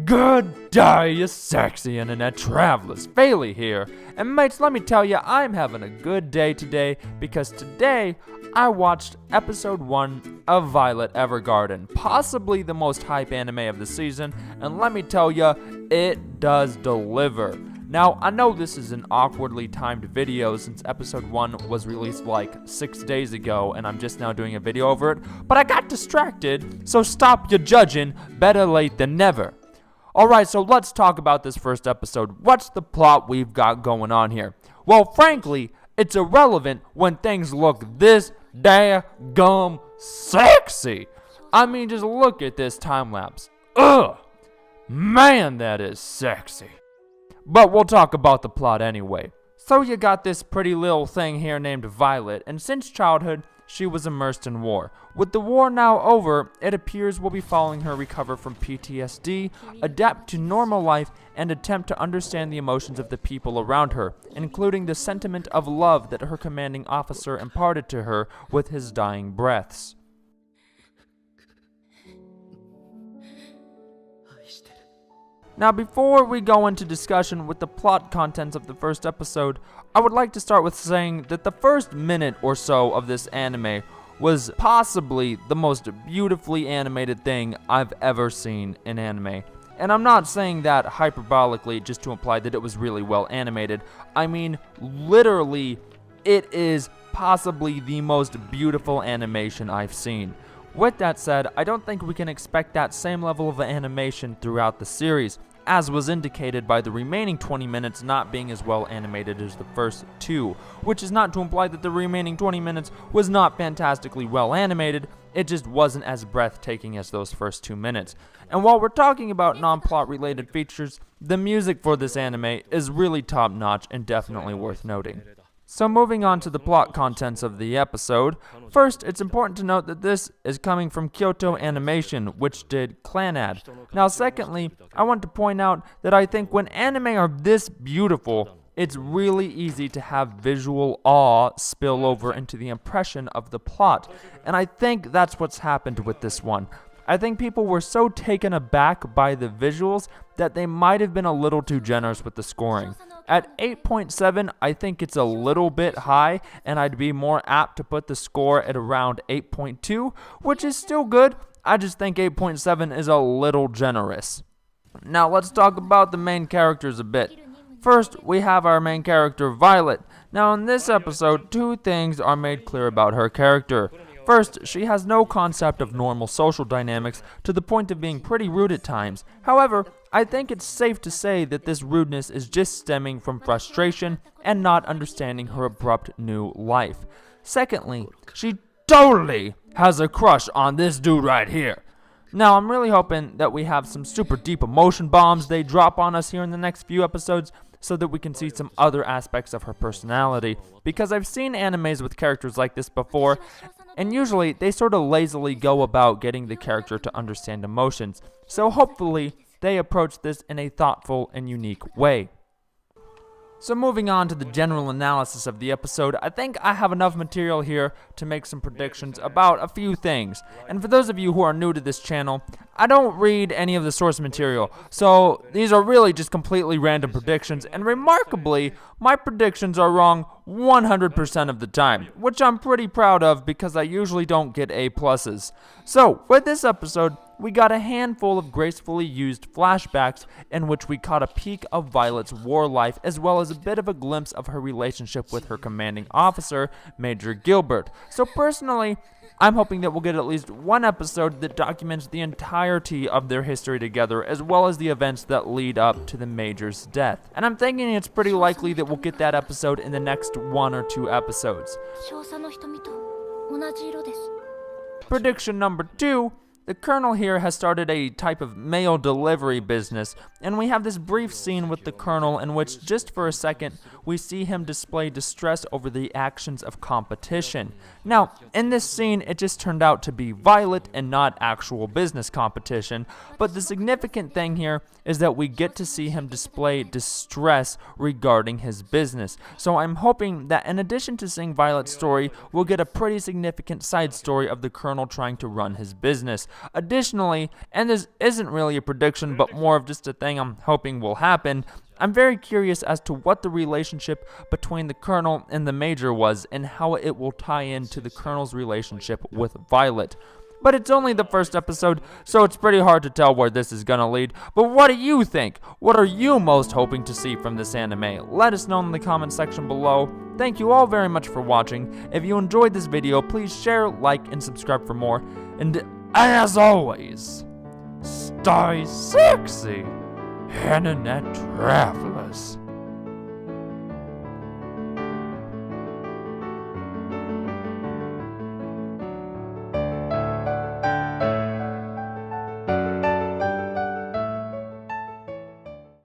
Good day, you sexy internet travelers. Bailey here. And mates, let me tell you, I'm having a good day today because today I watched episode 1 of Violet Evergarden, possibly the most hype anime of the season, and let me tell you, it does deliver. Now, I know this is an awkwardly timed video since episode 1 was released like 6 days ago and I'm just now doing a video over it, but I got distracted, so stop your judging, better late than never. Alright, so let's talk about this first episode. What's the plot we've got going on here? Well, frankly, it's irrelevant when things look this daggum sexy. I mean, just look at this time lapse. Ugh! Man, that is sexy. But we'll talk about the plot anyway. So you got this pretty little thing here named Violet, and since childhood, she was immersed in war. With the war now over, it appears we'll be following her recover from PTSD, adapt to normal life, and attempt to understand the emotions of the people around her, including the sentiment of love that her commanding officer imparted to her with his dying breaths. Now, before we go into discussion with the plot contents of the first episode, I would like to start with saying that the first minute or so of this anime was possibly the most beautifully animated thing I've ever seen in anime. And I'm not saying that hyperbolically just to imply that it was really well animated. I mean, literally, it is possibly the most beautiful animation I've seen. With that said, I don't think we can expect that same level of animation throughout the series, as was indicated by the remaining 20 minutes not being as well animated as the first 2, which is not to imply that the remaining 20 minutes was not fantastically well animated, it just wasn't as breathtaking as those first 2 minutes. And while we're talking about non-plot related features, the music for this anime is really top notch and definitely worth noting. So moving on to the plot contents of the episode, first it's important to note that this is coming from Kyoto Animation, which did Clannad. Now secondly, I want to point out that I think when anime are this beautiful, it's really easy to have visual awe spill over into the impression of the plot, and I think that's what's happened with this one. I think people were so taken aback by the visuals that they might have been a little too generous with the scoring. At 8.7, I think it's a little bit high, and I'd be more apt to put the score at around 8.2, which is still good. I just think 8.7 is a little generous. Now let's talk about the main characters a bit. First, we have our main character, Violet. Now in this episode, 2 things are made clear about her character. First, she has no concept of normal social dynamics to the point of being pretty rude at times. However, I think it's safe to say that this rudeness is just stemming from frustration and not understanding her abrupt new life. Secondly, she totally has a crush on this dude right here. Now, I'm really hoping that we have some super deep emotion bombs they drop on us here in the next few episodes so that we can see some other aspects of her personality, because I've seen animes with characters like this before, and usually they sort of lazily go about getting the character to understand emotions, so hopefully they approach this in a thoughtful and unique way. So moving on to the general analysis of the episode, I think I have enough material here to make some predictions about a few things. And for those of you who are new to this channel, I don't read any of the source material, so these are really just completely random predictions, and remarkably, my predictions are wrong 100% of the time, which I'm pretty proud of because I usually don't get A+. So, with this episode, we got a handful of gracefully used flashbacks in which we caught a peek of Violet's war life as well as a bit of a glimpse of her relationship with her commanding officer, Major Gilbert. So personally, I'm hoping that we'll get at least one episode that documents the entirety of their history together as well as the events that lead up to the Major's death. And I'm thinking it's pretty likely that we'll get that episode in the next 1 or 2 episodes. Prediction number 2. The Colonel here has started a type of mail delivery business, and we have this brief scene with the Colonel in which, just for a second, we see him display distress over the actions of competition. Now, in this scene, it just turned out to be Violet and not actual business competition, but the significant thing here is that we get to see him display distress regarding his business. So I'm hoping that in addition to seeing Violet's story, we'll get a pretty significant side story of the Colonel trying to run his business. Additionally, and this isn't really a prediction but more of just a thing I'm hoping will happen, I'm very curious as to what the relationship between the Colonel and the Major was and how it will tie into the Colonel's relationship with Violet. But it's only the first episode, so it's pretty hard to tell where this is gonna lead. But what do you think? What are you most hoping to see from this anime? Let us know in the comment section below. Thank you all very much for watching. If you enjoyed this video, please share, like, and subscribe for more. And as always, stay sexy, Internet Travelers.